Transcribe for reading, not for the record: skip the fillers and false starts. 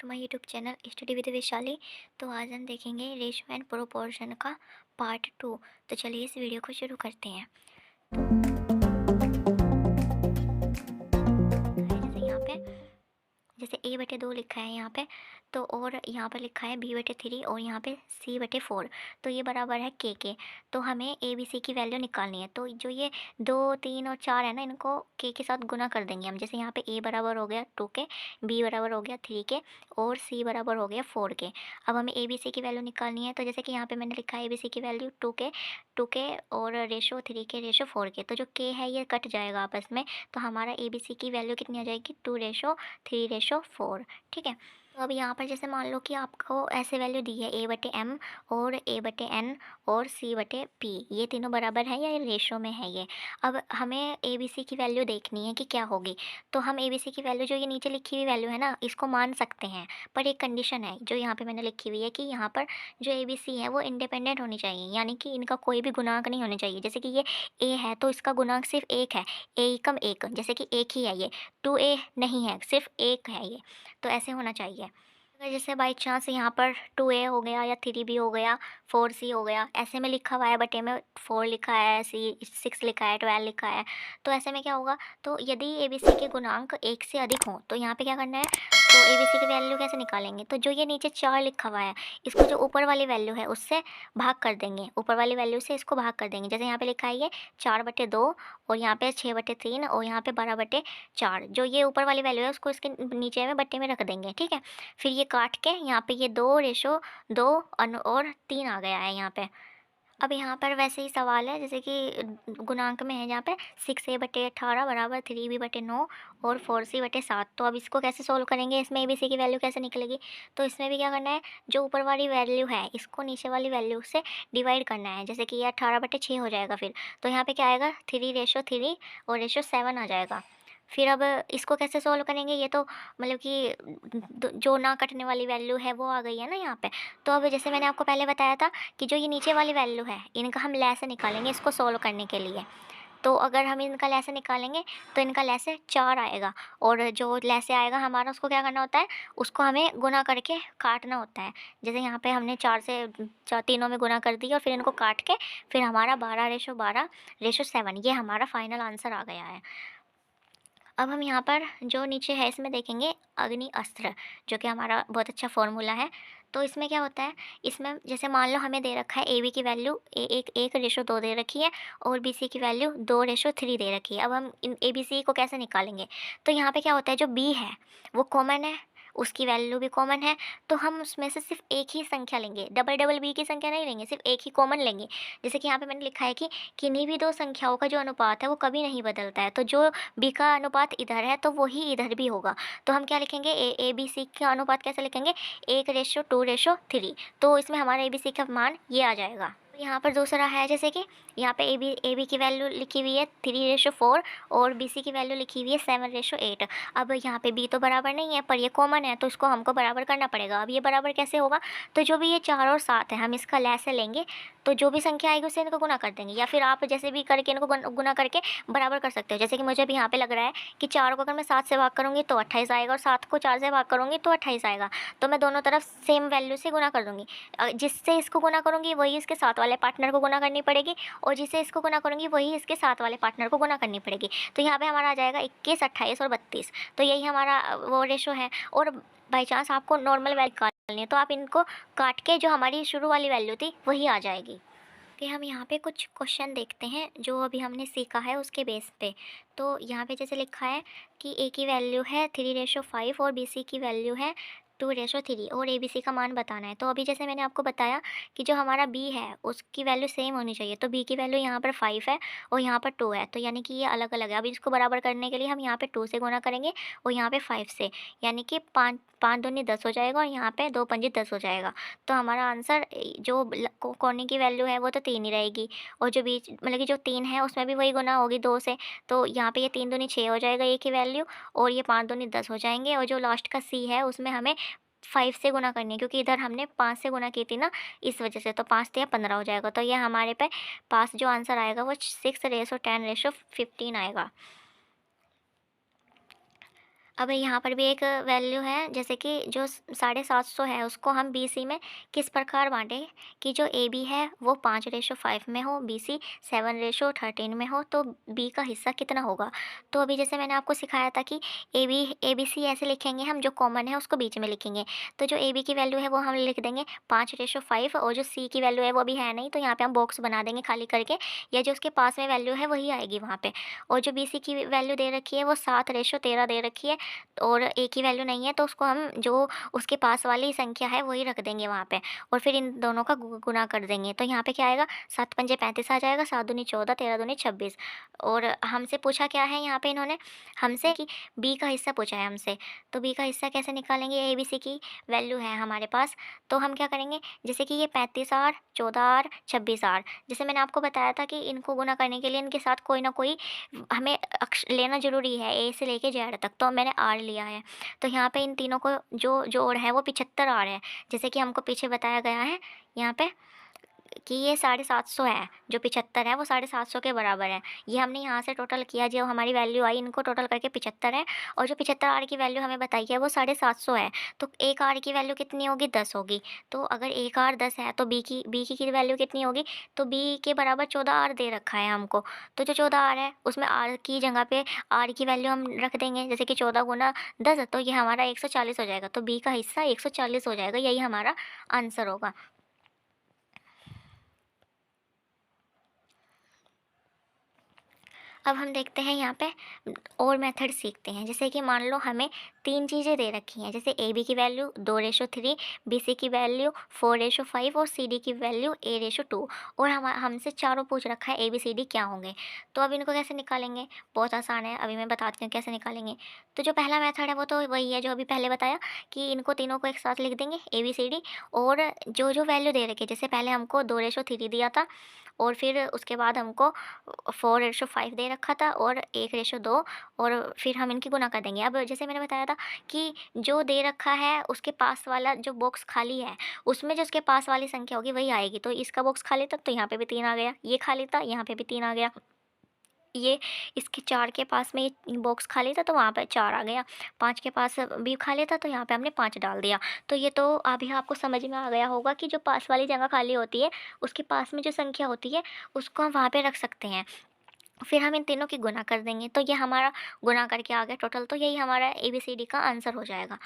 To my YouTube channel study with Vaishali. तो आज हम देखेंगे रेशो एंड प्रोपोर्शन का पार्ट 2। तो चलिए इस वीडियो को शुरू करते हैं। जैसे यहाँ पे जैसे a/2 लिखा है यहाँ पे, तो और यहाँ पर लिखा है b/3 और यहाँ पे c/4। तो ये बराबर है k के। तो हमें a b c की वैल्यू निकालनी है। तो जो ये 2 3 और 4 है ना, इनको k के साथ गुना कर देंगे हम। जैसे यहाँ पे a बराबर हो गया 2 के, b बराबर हो गया 3 के और c बराबर हो गया 4 के। अब हमें a b c की वैल्यू निकालनी है। तो जैसे कि यहाँ पे मैंने लिखा है a b c की वैल्यू 2 के और रेशो 3 के रेशो 4 के। तो जो k है ये कट जाएगा आपस में। तो हमारा a b c की वैल्यू कितनी आ जाएगी, 2:3:4। ठीक है। तो अब यहाँ पर जैसे मान लो कि आपको ऐसे वैल्यू दी है a/m और a/n और c/p, ये तीनों बराबर है या ये रेशो में है ये। अब हमें a b c की वैल्यू देखनी है कि क्या होगी। तो हम a b c की वैल्यू जो ये नीचे लिखी हुई वैल्यू है ना, इसको मान सकते हैं। पर एक कंडीशन है जो यहाँ पे मैंने लिखी हुई है कि यहाँ पर जो a b c है वो इंडिपेंडेंट होनी चाहिए, यानी कि इनका कोई भी गुणांक नहीं होना चाहिए। जैसे कि ये a है तो इसका गुणांक सिर्फ एक है, a=1, जैसे कि एक ही है ये, 2a नहीं है, सिर्फ एक है ये। तो ऐसे होना चाहिए। अगर जैसे बाई चांस यहाँ पर 2a हो गया या 3b हो गया, 4c हो गया, ऐसे में लिखा हुआ है, बटे में 4 लिखा है, c 6 लिखा है, 12 लिखा है, तो ऐसे में क्या होगा। तो यदि abc के गुणांक 1 से अधिक हों तो यहाँ पे क्या करना है, तो abc की वैल्यू कैसे निकालेंगे। तो जो ये नीचे 4 लिखा हुआ है, इसको जो ऊपर वाली वैल्यू है उससे भाग कर देंगे, ऊपर वाली वैल्यू से इसको भाग कर देंगे। जैसे यहाँ पे लिखा है ये 4/2 और यहाँ पे 6/3 और यहाँ पे 12/4। जो ये ऊपर वाली वैल्यू है उसको इसके नीचे में बट्टे में रख देंगे। ठीक है। फिर ये काट के यहाँ पे ये 2:2 और 3 आ गया है यहाँ पे। अब यहाँ पर वैसे ही सवाल है जैसे कि गुणांक में है, जहाँ पे 6a/18 बराबर 3b/9 और 4c/7। तो अब इसको कैसे सोल्व करेंगे, इसमें abc की वैल्यू कैसे निकलेगी। तो इसमें भी क्या करना है, जो ऊपर वाली वैल्यू है इसको नीचे वाली वैल्यू से डिवाइड करना है। जैसे कि ये 18/6 हो जाएगा फिर। तो यहाँ पे क्या आएगा, 3:3 और रेशो 7 आ जाएगा। फिर अब इसको कैसे सॉल्व करेंगे, ये तो मतलब कि जो ना कटने वाली वैल्यू है वो आ गई है ना यहाँ पे। तो अब जैसे मैंने आपको पहले बताया था कि जो ये नीचे वाली वैल्यू है इनका हम लैसे निकालेंगे इसको सॉल्व करने के लिए। तो अगर हम इनका लैसे निकालेंगे तो इनका लैसे 4 आएगा, और जो लैसे आएगा हमारा उसको क्या करना होता है, उसको हमें गुना करके काटना होता है। जैसे यहाँ पे हमने 4 से तीनों में गुना कर दिया और फिर इनको काट के फिर हमारा 12:12:7 ये हमारा फाइनल आंसर आ गया है। अब हम यहाँ पर जो नीचे है इसमें देखेंगे अग्नि अस्त्र, जो कि हमारा बहुत अच्छा फॉर्मूला है। तो इसमें क्या होता है, इसमें जैसे मान लो हमें दे रखा है ए बी की वैल्यू 1:2 दे रखी है और बी सी की वैल्यू 2:3 दे रखी है। अब हम इन ए बी सी को कैसे निकालेंगे। तो यहाँ पे क्या होता है, जो बी है वो कॉमन है, उसकी वैल्यू भी कॉमन है। तो हम उसमें से सिर्फ एक ही संख्या लेंगे, डबल डबल बी की संख्या नहीं लेंगे, सिर्फ एक ही कॉमन लेंगे। जैसे कि यहाँ पे मैंने लिखा है कि किन्हीं भी दो संख्याओं का जो अनुपात है वो कभी नहीं बदलता है। तो जो बी का अनुपात इधर है तो वही इधर भी होगा। तो हम क्या लिखेंगे, ए बी सी का अनुपात कैसे लिखेंगे, 1:2:3। तो इसमें हमारा ए बी सी का मान ये आ जाएगा। तो यहाँ पर दूसरा है जैसे कि यहाँ पे ए बी की वैल्यू लिखी हुई है 3:4 और बी सी की वैल्यू लिखी हुई है 7:8। अब यहाँ पे बी तो बराबर नहीं है पर ये कॉमन है तो इसको हमको बराबर करना पड़ेगा। अब ये बराबर कैसे होगा, तो जो भी ये 4 और 7 है हम इसका लैसे लेंगे, तो जो भी संख्या आएगी उससे इनको गुना कर देंगे, या फिर आप जैसे भी करके इनको गुना करके बराबर कर सकते हो। जैसे कि मुझे अभी यहाँ पे लग रहा है कि 4 को अगर मैं 7 से भाग करूँगी तो 28 आएगा और 7 को 4 से भाग करूँगी तो 28 आएगा। तो मैं दोनों तरफ सेम वैल्यू से गुना कर दूँगी। जिससे इसको गुना करूँगी वही इसके साथ वाले पार्टनर को गुना करनी पड़ेगी, और जिससे इसको गुना करूँगी वही इसके साथ वाले पार्टनर को गुना करनी पड़ेगी। तो यहाँ पे हमारा आ जाएगा 21, 28 और 32। तो यही हमारा वो रेशो है। और बाई चांस आपको नॉर्मल वैल्यू निकालनी है तो आप इनको काट के जो हमारी शुरू वाली वैल्यू थी वही आ जाएगी। कि हम यहाँ पे कुछ क्वेश्चन देखते हैं जो अभी हमने सीखा है उसके बेस पे। तो यहाँ पे जैसे लिखा है कि ए की वैल्यू है 3:5 और बी सी की वैल्यू है 2:3 और ए बी सी का मान बताना है। तो अभी जैसे मैंने आपको बताया कि जो हमारा बी है उसकी वैल्यू सेम होनी चाहिए। तो बी की वैल्यू यहाँ पर 5 है और यहाँ पर 2 है, तो यानी कि ये अलग अलग है। अभी इसको बराबर करने के लिए हम यहाँ पे 2 से गुना करेंगे और यहाँ पे 5 से, यानी कि 5 5 दूनी 10 हो जाएगा और यहाँ पे 2 पंजे 10 हो जाएगा। तो हमारा आंसर जो कोने की वैल्यू है वो तो 3 ही रहेगी, और जो बीच मतलब कि जो 3 है उसमें भी वही गुना होगी 2 से। तो यहाँ पे ये 3 दूनी 6 हो जाएगा ए की वैल्यू, और ये 5 दूनी 10 हो जाएंगे, और जो लास्ट का सी है उसमें हमें 5 से गुना करनी है क्योंकि इधर हमने 5 से गुना की थी ना, इस वजह से। तो 5 से 15 हो जाएगा। तो ये हमारे पे पास जो आंसर आएगा वो 6:10:15 आएगा। अब यहाँ पर भी एक वैल्यू है, जैसे कि जो 750 है उसको हम BC में किस प्रकार बाँटें कि जो AB है वो 5:5 में हो, BC 7:13 में हो, तो B का हिस्सा कितना होगा। तो अभी जैसे मैंने आपको सिखाया था कि ABC ऐसे लिखेंगे हम, जो कॉमन है उसको बीच में लिखेंगे। तो जो AB की वैल्यू है वो हम लिख देंगे 5:5, और जो C की वैल्यू है वो अभी है नहीं, तो यहाँ पे हम बॉक्स बना देंगे खाली करके, या जो उसके पास में वैल्यू है वही आएगी वहाँ पे। और जो BC की वैल्यू दे रखी है वो 7:13 दे रखी है, और ए की वैल्यू नहीं है, तो उसको हम जो उसके पास वाली संख्या है वही रख देंगे वहाँ पे, और फिर इन दोनों का गुना कर देंगे। तो यहाँ पे क्या आएगा, 7 पंजे 35 आ जाएगा, 7 दूनी 14, 13 दूनी 26। और हमसे पूछा क्या है यहाँ पे इन्होंने, हमसे कि बी का हिस्सा पूछा है हमसे। तो बी का हिस्सा कैसे निकालेंगे, ए बी सी की वैल्यू है हमारे पास। तो हम क्या करेंगे, जैसे कि ये 35R, 14R, 26R, जैसे मैंने आपको बताया था कि इनको गुना करने के लिए इनके साथ कोई ना कोई हमें अक्ष लेना ज़रूरी है, ए से लेके जेड तक, तो मैंने आर लिया है। तो यहाँ पे इन तीनों को जो जोड़ है वो 75R है, जैसे कि हमको पीछे बताया गया है यहाँ पे कि ये 750 है, जो 75 है वो 750 के बराबर है। ये हमने यहाँ से टोटल किया, जो हमारी वैल्यू आई इनको टोटल करके 75 है, और जो 75R की वैल्यू हमें बताई है वो 750 है। तो एक आर की वैल्यू कितनी होगी, 10 होगी। तो अगर एक आर 10 है तो बी की वैल्यू कितनी होगी, तो बी के बराबर 14R दे रखा है हमको। तो जो 14R है उसमें आर की जगह पे आर की वैल्यू हम रख देंगे, जैसे कि 14 गुना 10, तो ये हमारा 140 हो जाएगा। तो बी का हिस्सा 140 हो जाएगा, यही हमारा आंसर होगा। अब हम देखते हैं यहाँ पे और मेथड सीखते हैं, जैसे कि मान लो हमें 3 चीज़ें दे रखी हैं, जैसे ए बी की वैल्यू 2:3, बी सी की वैल्यू 4:5, और सी डी की वैल्यू A:2, और हमसे चारों पूछ रखा है ए बी सी डी क्या होंगे। तो अब इनको कैसे निकालेंगे, बहुत आसान है, अभी मैं बताती हूँ कैसे निकालेंगे। तो जो पहला मेथड है वो तो वही है जो अभी पहले बताया, कि इनको तीनों को एक साथ लिख देंगे ए बी सी डी, और जो जो वैल्यू दे रखी है, जैसे पहले हमको 2:3 दिया था, और फिर उसके बाद हमको 4:5 दे रखा था, और 1:2, और फिर हम इनकी गुना कर देंगे। अब जैसे मैंने बताया था कि जो दे रखा है उसके पास वाला जो बॉक्स खाली है, उसमें जो उसके पास वाली संख्या होगी वही आएगी। तो इसका बॉक्स खाली था तो यहाँ पे भी 3 आ गया, ये खाली था यहाँ पे भी 3 आ गया, ये इसके 4 के पास में ये बॉक्स खाली था तो वहाँ पे 4 आ गया, 5 के पास भी खाली था तो यहाँ पे हमने 5 डाल दिया। तो ये तो अभी आपको समझ में आ गया होगा कि जो पास वाली जगह खाली होती है, उसके पास में जो संख्या होती है उसको हम वहाँ पे रख सकते हैं। फिर हम इन तीनों की गुना कर देंगे, तो ये हमारा गुना करके आ गया टोटल, तो यही हमारा ABCD का आंसर हो जाएगा।